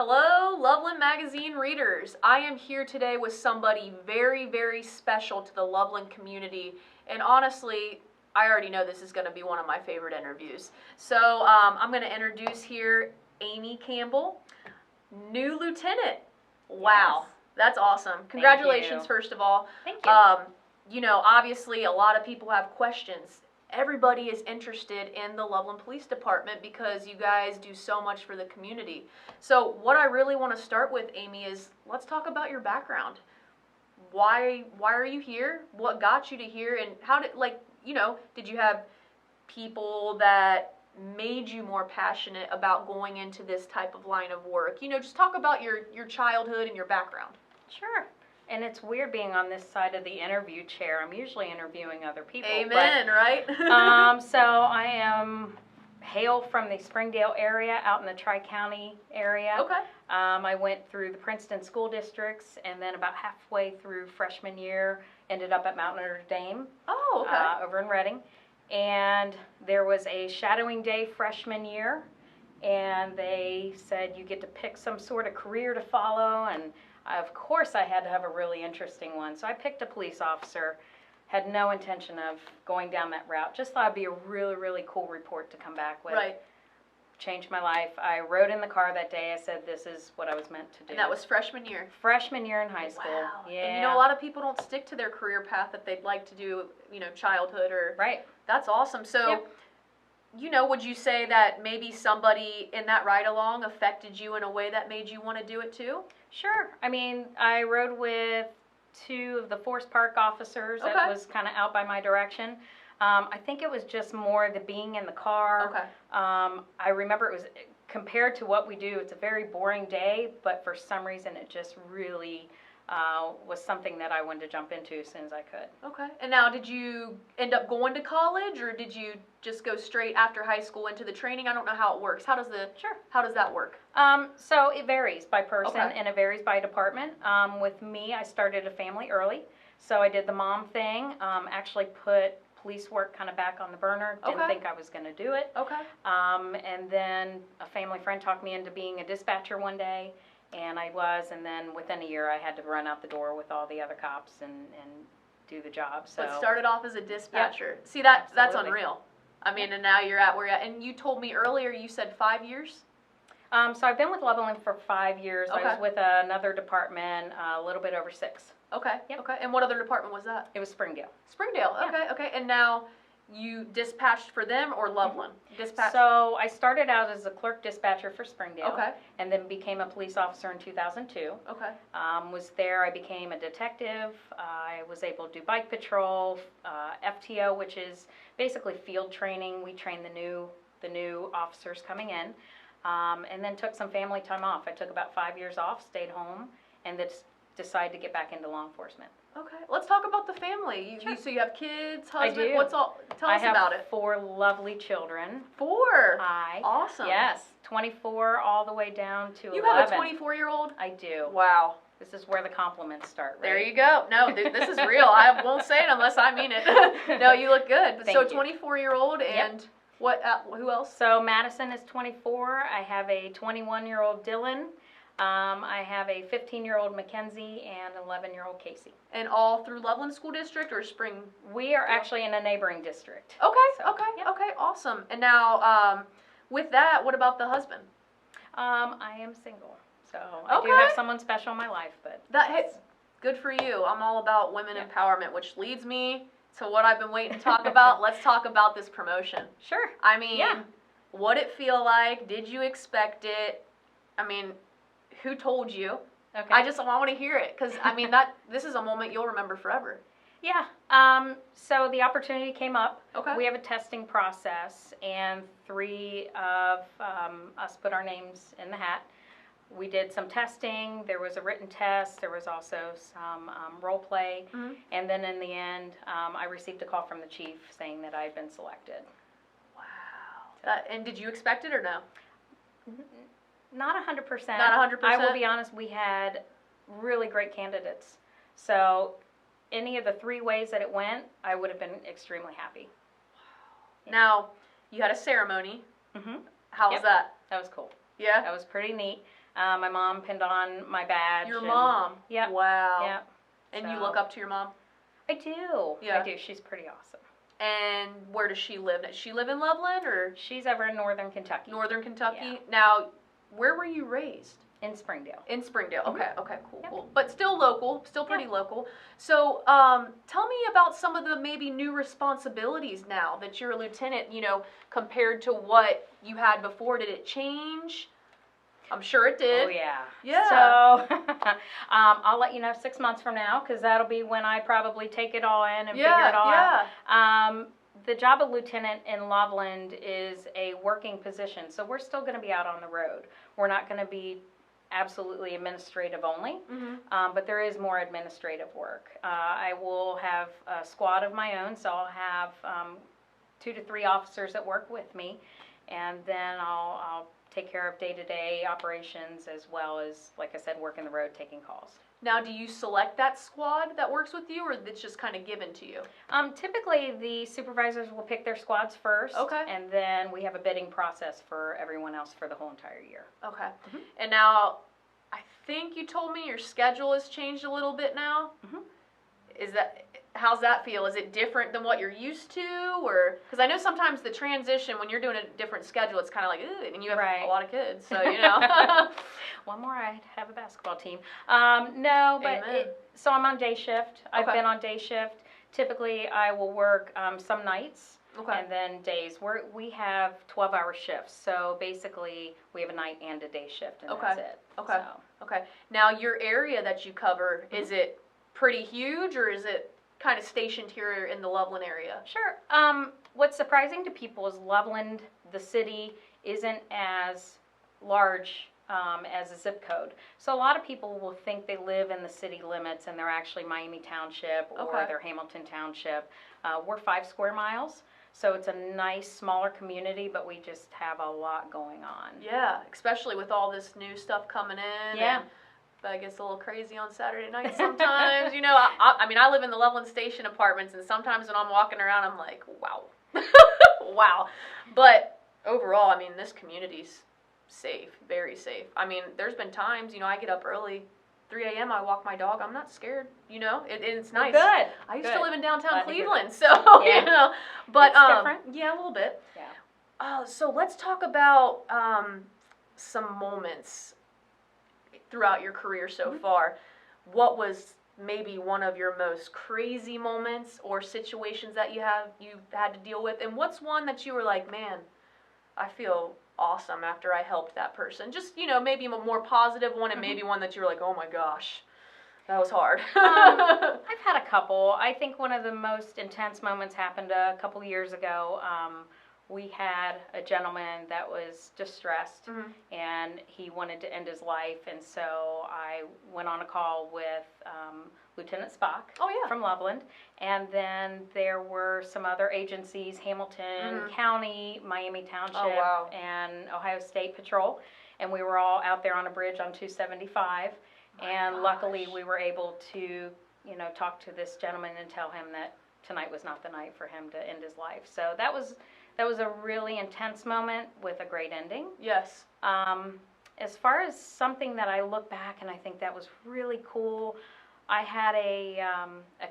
Hello, Loveland magazine readers. I am here today with somebody very, very special to the Loveland community, and honestly, I already know this is going to be one of my favorite interviews. So I'm going to introduce here Amy Campbell, new lieutenant. Wow, yes. That's awesome. Congratulations, first of all. Thank you. You know, obviously a lot of people have questions. Everybody is interested in the Loveland Police Department because you guys do so much for the community. So what I really want to start with, Amy, is let's talk about your background. Why are you here? What got you to here? And how did, did you have people that made you more passionate about going into this type of line of work? You know, just talk about your childhood and your background. Sure. And it's weird being on this side of the interview chair. I'm usually interviewing other people. Amen, right? So I hail from the Springdale area, out in the Tri-County area. Okay. I went through the Princeton school districts, and then about halfway through freshman year, ended up at Mount Notre Dame. Oh, okay. Over in Reading. And there was a shadowing day freshman year, and they said you get to pick some sort of career to follow, and of course I had to have a really interesting one. So I picked a police officer, had no intention of going down that route, just thought it'd be a really, really cool report to come back with. Right. Changed my life. I rode in the car that day. I said, this is what I was meant to do. And that was freshman year? Freshman year in high school. Wow. Yeah. And you know, a lot of people don't stick to their career path that they'd like to do, you know, childhood or... Right. That's awesome. So, yep. You know, would you say that maybe somebody in that ride-along affected you in a way that made you want to do it too? Sure. I mean, I rode with two of the Forest Park officers. Okay. That was kind of out by my direction. I think it was just more the being in the car. Okay. I remember it was, compared to what we do, it's a very boring day, but for some reason it just really was something that I wanted to jump into as soon as I could. Okay. And now, did you end up going to college, or did you just go straight after high school into the training? I don't know how it works. How does that work? So it varies by person, okay. and it varies by department. With me, I started a family early, so I did the mom thing. Actually put police work kind of back on the burner. Didn't think I was going to do it. Okay. And then a family friend talked me into being a dispatcher one day. And I was, and then within a year I had to run out the door with all the other cops and do the job. So it started off as a dispatcher. Yep. See, that's unreal. I mean, and now you're at where you're at. And you told me earlier, you said 5 years? So I've been with Loveland for 5 years. Okay. I was with another department a little bit over 6. Okay. Yep. Okay. And what other department was that? It was Springdale. Springdale. Yeah. Okay. Okay. And now you dispatched for them or Loveland? Dispatched. So I started out as a clerk dispatcher for Springdale. Okay. And then became a police officer in 2002. Okay. Was there, I became a detective. I was able to do bike patrol, FTO, which is basically field training. We train the new officers coming in. And then took some family time off. I took about 5 years off, stayed home, and then decided to get back into law enforcement. Okay, let's talk about the family. Sure. So you have kids, husband. I do. Tell us about it. I have 4 lovely children. 4. Hi. Awesome. Yes, 24 all the way down to 11. You have a 24-year-old? I do. Wow. This is where the compliments start, right? There you go. No, this is real. I won't say it unless I mean it. No, you look good. Thank so 24-year-old and what? Who else? So Madison is 24. I have a 21-year-old Dylan. I have a 15-year-old Mackenzie and 11-year-old Casey. And all through Loveland School District or Spring? We are actually in a neighboring district. Okay, so, okay, yep. Okay, awesome. And now, with that, what about the husband? I am single, so I do have someone special in my life. But hey, good for you. I'm all about women empowerment, which leads me to what I've been waiting to talk about. Let's talk about this promotion. Sure. I mean, what did it feel like? Did you expect it? I mean, who told you? Okay. I want to hear it because I mean this is a moment you'll remember forever. Yeah. So the opportunity came up. Okay. We have a testing process, and 3 of us put our names in the hat. We did some testing. There was a written test. There was also some role play, and then in the end, I received a call from the chief saying that I had been selected. Wow. And did you expect it or no? Not 100%. Not 100%? I will be honest, we had really great candidates. So any of the 3 ways that it went, I would have been extremely happy. Wow. Yeah. Now, you had a ceremony. How was that? That was cool. Yeah? That was pretty neat. My mom pinned on my badge. Your mom? Yep. Wow. Yep. And So, you look up to your mom? I do. Yeah. I do. She's pretty awesome. And where does she live? Does she live in Loveland or? She's over in northern Kentucky. Northern Kentucky? Yeah. Now, where were you raised? In Springdale. In Springdale. Okay, okay, cool, Yep. cool. But still local, still pretty local. So, tell me about some of the maybe new responsibilities now that you're a lieutenant, you know, compared to what you had before. Did it change? I'm sure it did. Oh, yeah. Yeah. So, I'll let you know 6 months from now, because that'll be when I probably take it all in and figure it all out. The job of lieutenant in Loveland is a working position, so we're still going to be out on the road. We're not going to be absolutely administrative only, but there is more administrative work. I will have a squad of my own, so I'll have 2 to 3 officers that work with me, and then I'll take care of day-to-day operations as well as, like I said, working the road, taking calls. Now, do you select that squad that works with you, or it's just kind of given to you? Typically, the supervisors will pick their squads first, Okay. and then we have a bidding process for everyone else for the whole entire year. Okay. And now, I think you told me your schedule has changed a little bit now. How's that feel? Is it different than what you're used to, or because I know sometimes the transition when you're doing a different schedule, it's kind of like, ugh, and you have a lot of kids, so you know. One more, I have a basketball team. No, but so I'm on day shift. I've been on day shift. Typically, I will work some nights. And then days. We have 12-hour shifts, so basically we have a night and a day shift, and that's it. Okay. Now, your area that you cover, is it pretty huge, or is it kind of stationed here in the Loveland area? Sure. What's surprising to people is Loveland, the city, isn't as large as a zip code. So a lot of people will think they live in the city limits, and they're actually Miami Township or they're Hamilton Township. We're 5 square miles. So it's a nice, smaller community, but we just have a lot going on. Yeah, especially with all this new stuff coming in. Yeah. But it gets a little crazy on Saturday night sometimes. You know, I mean, I live in the Loveland Station apartments, and sometimes when I'm walking around, I'm like, wow. Wow. But overall, I mean, this community's safe, very safe. I mean, there's been times, you know, I get up early. 3 a.m. I walk my dog. I'm not scared, you know. It's nice. Good. I used to live in downtown Glad Cleveland, so you know. But it's different. yeah, a little bit. Yeah. So let's talk about some moments throughout your career so far. What was maybe one of your most crazy moments or situations that you had to deal with, and what's one that you were like, man, I feel awesome after I helped that person? Just, you know, maybe a more positive one, and maybe one that you were like, oh my gosh, that was hard. I've had a couple. I think one of the most intense moments happened a couple years ago. We had a gentleman that was distressed, and he wanted to end his life, and so I went on a call with Lieutenant Spock from Loveland, and then there were some other agencies, Hamilton County, Miami Township, and Ohio State Patrol, and we were all out there on a bridge on 275, luckily we were able to, you know, talk to this gentleman and tell him that tonight was not the night for him to end his life. So that was a really intense moment with a great ending. Yes. As far as something that I look back and I think that was really cool, I had a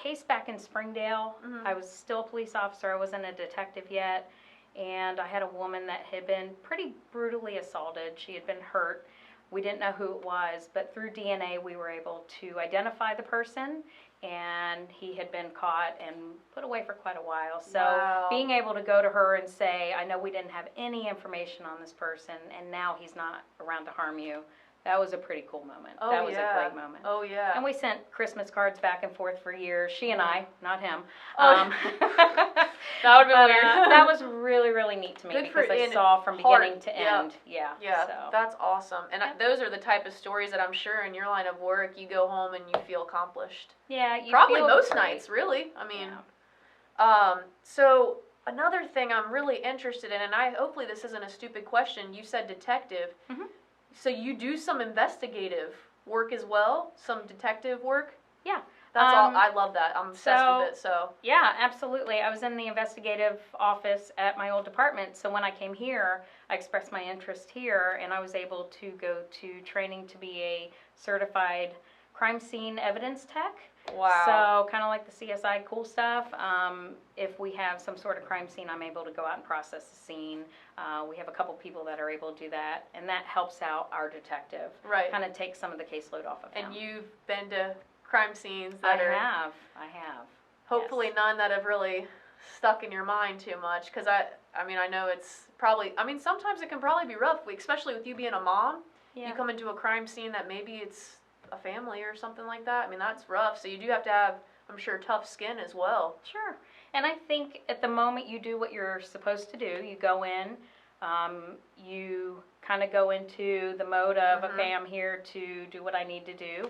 case back in Springdale. I was still a police officer. I wasn't a detective yet. And I had a woman that had been pretty brutally assaulted. She had been hurt. We didn't know who it was, but through DNA we were able to identify the person, and he had been caught and put away for quite a while. So being able to go to her and say, I know we didn't have any information on this person, and now he's not around to harm you, that was a pretty cool moment. That was a great moment. Oh, yeah. And we sent Christmas cards back and forth for years. She and I, not him. That would be weird. That was really, really neat to me because I saw from beginning to end. Yeah. So. That's awesome. And those are the type of stories that I'm sure in your line of work, you go home and you feel accomplished. Yeah, you probably feel most great. nights, really. I mean, so another thing I'm really interested in, and hopefully this isn't a stupid question. You said detective. So you do some investigative work as well, some detective work? Yeah. That's all. I love that. I'm obsessed with it. So yeah, absolutely. I was in the investigative office at my old department, so when I came here, I expressed my interest here, and I was able to go to training to be a certified crime scene evidence tech. wow. So kind of like the CSI cool stuff. If we have some sort of crime scene, I'm able to go out and process the scene. We have a couple people that are able to do that, and that helps out our detective. Right. Kind of takes some of the caseload off of him. And you've been to crime scenes that I have. hopefully yes. none that have really stuck in your mind too much, because I mean, I know it's probably, I mean, sometimes it can probably be rough, especially with you being a mom. Yeah. You come into a crime scene that maybe it's a family or something like that. I mean, that's rough. So you do have to have, I'm sure, tough skin as well. Sure. And I think at the moment you do what you're supposed to do. You go in, you kind of go into the mode of, okay, I'm here to do what I need to do.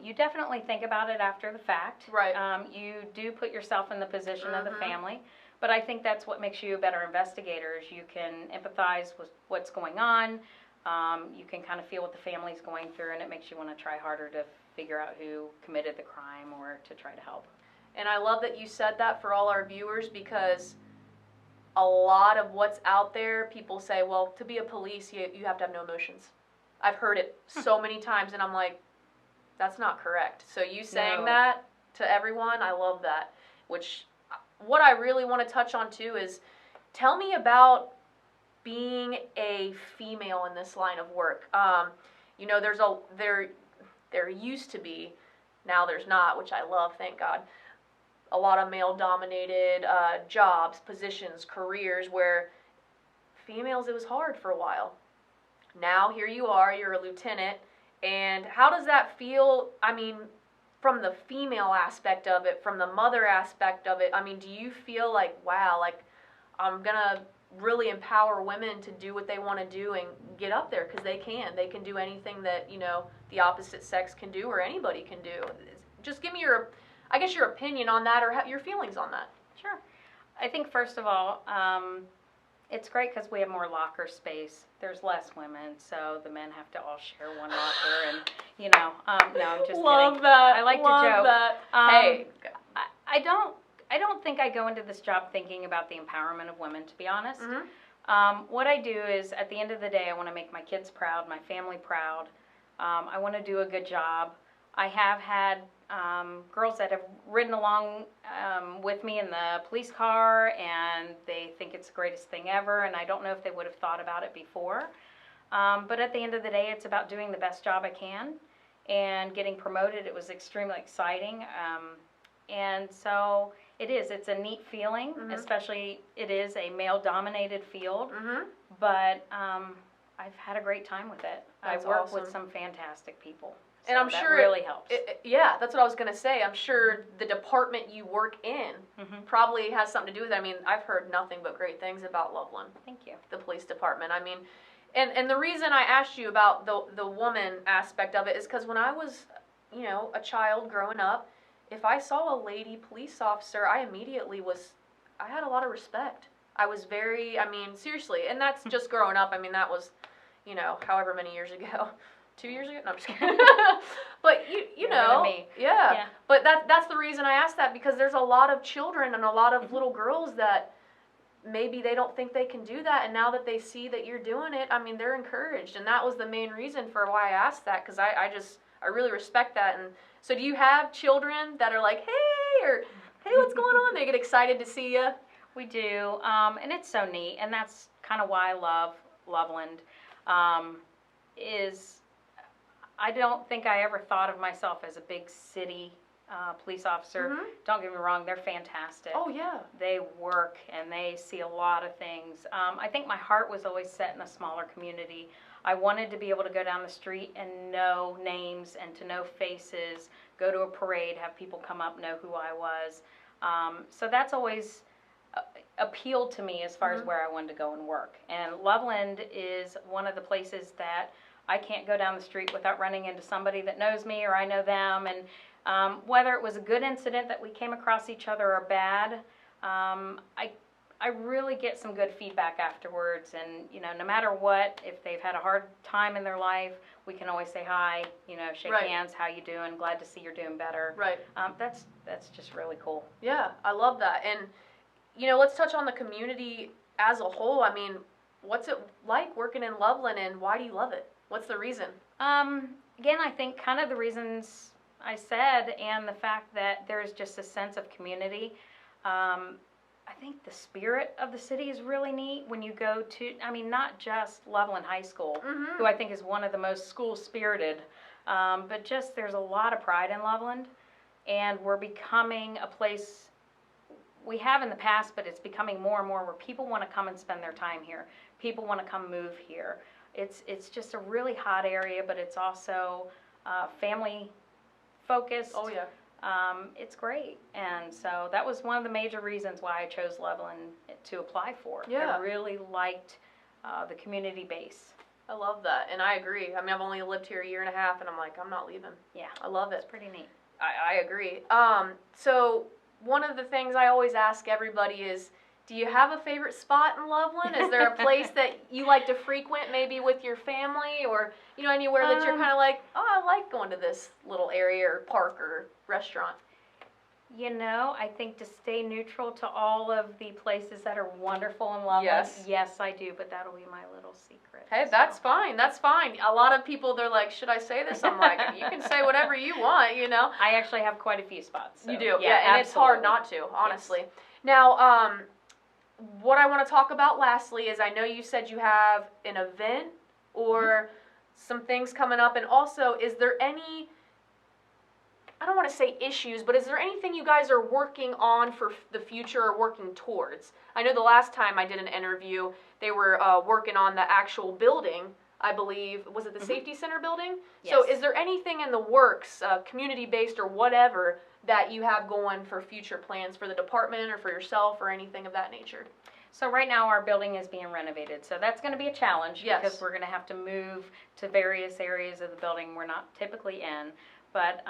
You definitely think about it after the fact. Right. You do put yourself in the position of the family. But I think that's what makes you a better investigator, is you can empathize with what's going on. You can kind of feel what the family's going through, and it makes you want to try harder to figure out who committed the crime or to try to help. And I love that you said that for all our viewers, because a lot of what's out there, people say, well, to be a police, you have to have no emotions. I've heard it so many times, and I'm like, that's not correct. So you saying that to everyone, I love that. Which, what I really want to touch on too is, tell me about being a female in this line of work. You know, there used to be, now there's not, which I love, thank God, a lot of male-dominated jobs, positions, careers where females, it was hard for a while. Now here you are, you're a lieutenant, and how does that feel? I mean, from the female aspect of it, from the mother aspect of it, I mean, do you feel like, wow, like I'm gonna really empower women to do what they want to do and get up there, because they can do anything that, you know, the opposite sex can do, or anybody can do? Just give me your, I guess, your opinion on that, or your feelings on that. Sure. I think first of all, it's great because we have more locker space. There's less women, so the men have to all share one locker, and you know, no, I'm just love kidding. That. I like love to joke. That. Hey, I don't think I go into this job thinking about the empowerment of women, to be honest. What I do is, at the end of the day, I want to make my kids proud, my family proud. I want to do a good job. I have had girls that have ridden along with me in the police car, and they think it's the greatest thing ever, and I don't know if they would have thought about it before. But at the end of the day, it's about doing the best job I can, and getting promoted. It was extremely exciting. And so it's a neat feeling, especially it is a male-dominated field, but I've had a great time with it. That's I work awesome. with some fantastic people. And I'm that sure really helps. Yeah, that's what I was going to say. I'm sure the department you work in probably has something to do with it. I mean, I've heard nothing but great things about Loveland. Thank you. The police department. I mean, and the reason I asked you about the woman aspect of it is because when I was, you know, a child growing up, if I saw a lady police officer, I had a lot of respect. I was very, I mean, seriously, and that's just growing up. I mean, that was, you know, however many years ago. 2 years ago? No, I'm just kidding. But you know, yeah. But that's the reason I asked that, because there's a lot of children and a lot of little girls that maybe they don't think they can do that, and now that they see that you're doing it, I mean, they're encouraged, and that was the main reason for why I asked that, because I really respect that. And so, do you have children that are like, hey, or hey, what's going on? They get excited to see you. We do, and it's so neat, and that's kind of why I love Loveland. I don't think I ever thought of myself as a big city police officer. Don't get me wrong, they're fantastic. Oh, yeah. They work and they see a lot of things. I think my heart was always set in a smaller community. I wanted to be able to go down the street and know names and to know faces, go to a parade, have people come up, know who I was. So that's always appealed to me as far as where I wanted to go and work. And Loveland is one of the places that I can't go down the street without running into somebody that knows me or I know them. And whether it was a good incident that we came across each other or bad, I I really get some good feedback afterwards, and no matter what, if they've had a hard time in their life, we can always say hi, shake Right. hands, how you doing, glad to see you're doing better. Right. That's just really cool. Yeah, I love that. And let's touch on the community as a whole. I mean, what's it like working in Loveland, and why do you love it? What's the reason? Again, I think kind of the reasons I said, and the fact that there's just a sense of community. I think the spirit of the city is really neat when you go to, not just Loveland High School, who I think is one of the most school-spirited, but just there's a lot of pride in Loveland, and we're becoming a place we have in the past, but it's becoming more and more where people want to come and spend their time here. People want to come move here. It's just a really hot area, but it's also family-focused. Oh, yeah. It's great, and so that was one of the major reasons why I chose Loveland to apply for. Yeah. I really liked the community base. I love that, and I agree. I mean, I've only lived here a year and a half, and I'm like, I'm not leaving. Yeah, I love it. it's pretty neat. I agree. So one of the things I always ask everybody is, do you have a favorite spot in Loveland? Is there a place that you like to frequent, maybe with your family, or anywhere that you're kind of like, oh, I like going to this little area or park or restaurant? I think to stay neutral to all of the places that are wonderful in Loveland. Yes, I do, but that'll be my little secret. Hey, that's fine. That's fine. A lot of people, they're like, should I say this? I'm like, you can say whatever you want, I actually have quite a few spots. So. You do, yeah, and it's hard not to, honestly. Yes. Now, what I want to talk about lastly is, I know you said you have an event or some things coming up, and also, is there any, I don't want to say issues, but is there anything you guys are working on for the future or working towards? I know the last time I did an interview, they were working on the actual building, I believe. Was it the Safety Center building? Yes. So is there anything in the works, community-based or whatever, that you have going for future plans for the department or for yourself or anything of that nature? So right now our building is being renovated, so that's going to be a challenge. Yes. Because we're going to have to move to various areas of the building we're not typically in. But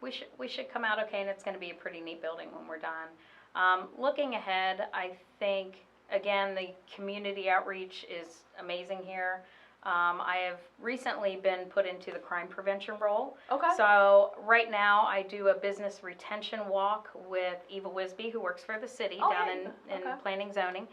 we should come out okay, and it's going to be a pretty neat building when we're done. Looking ahead, I think, again, the community outreach is amazing here. I have recently been put into the crime prevention role. Okay. So right now I do a business retention walk with Eva Wisby, who works for the city down in planning zoning.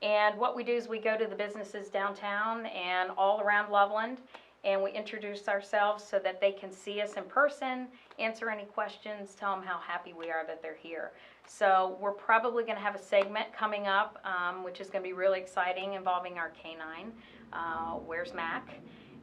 And what we do is we go to the businesses downtown and all around Loveland, and we introduce ourselves so that they can see us in person, answer any questions, tell them how happy we are that they're here. So we're probably going to have a segment coming up, which is going to be really exciting, involving our canine, Where's Mac?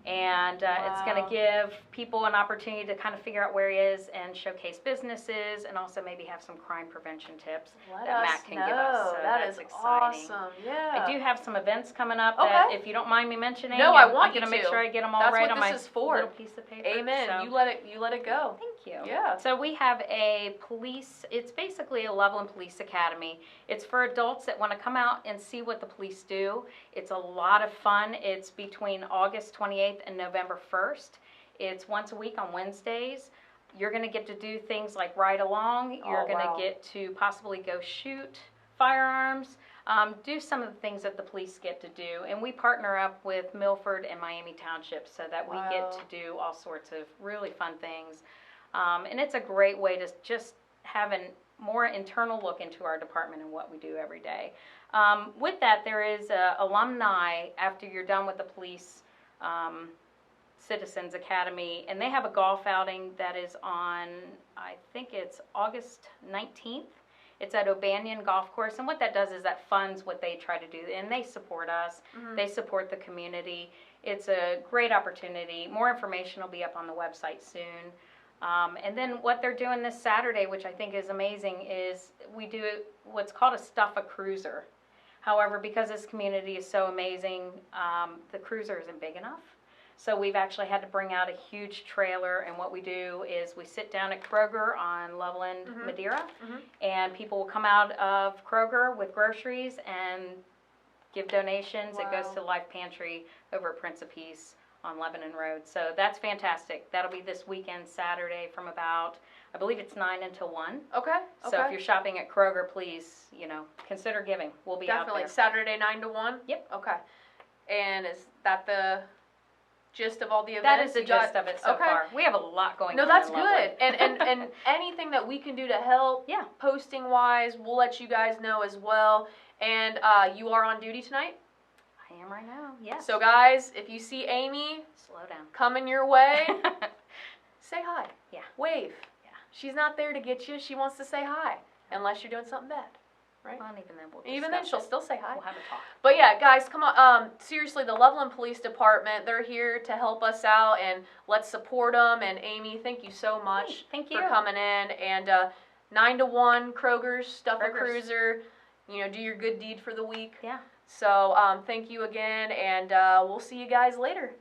And it's going to give people an opportunity to kind of figure out where he is and showcase businesses, and also maybe have some crime prevention tips that Matt can give us. So that that's is exciting. Awesome. Yeah. I do have some events coming up that, if you don't mind me mentioning, no, I want I'm going to make to. sure I get them all That's right what on my this is for. little piece of paper. Amen. So. You let it go. Thank you. Yeah. So we have a police, it's basically a Loveland Police Academy. It's for adults that want to come out and see what the police do. It's a lot of fun. It's between August 28th and November 1st. It's once a week on Wednesdays. You're going to get to do things like ride along. You're going to get to possibly go shoot firearms, do some of the things that the police get to do. And we partner up with Milford and Miami Township so that we get to do all sorts of really fun things. And it's a great way to just have a more internal look into our department and what we do every day. With that, there is alumni after you're done with the police Citizens Academy, and they have a golf outing that is on, I think it's August 19th. It's at OBanion Golf Course, and what that does is that funds what they try to do, and they support us. They support the community. It's a great opportunity. More information will be up on the website soon. And then what they're doing this Saturday, which I think is amazing, is we do what's called a Stuff a Cruiser. However, because this community is so amazing, the cruiser isn't big enough. So we've actually had to bring out a huge trailer, and what we do is we sit down at Kroger on Loveland, Madeira, and people will come out of Kroger with groceries and give donations. It goes to Life Pantry over at Prince of Peace on Lebanon Road. So that's fantastic. That'll be this weekend, Saturday, from about I believe it's 9 until 1. Okay. So if you're shopping at Kroger, please, consider giving. We'll be Definitely. out there. Saturday 9 to 1? Yep. Okay. And is that the gist of all the events? That is the gist of it so okay. far. We have a lot going No, on. that's in good. Loveland. And anything that we can do to help, Yeah. posting wise, we'll let you guys know as well. And you are on duty tonight? I am right now, yes. So guys, if you see Amy Slow down. coming your way, say hi. Yeah. Wave. Yeah. She's not there to get you. She wants to say hi. Unless you're doing something bad. Right? Well, and even then we'll Even then, she'll discuss still say hi. it. We'll have a talk. But yeah, guys, come on. Seriously, the Loveland Police Department, they're here to help us out, and let's support them. And Amy, thank you so much Thank you. for coming in. And 9 to 1, Kroger's, stuff a Kroger's. cruiser. Do your good deed for the week. Yeah. So thank you again, and we'll see you guys later.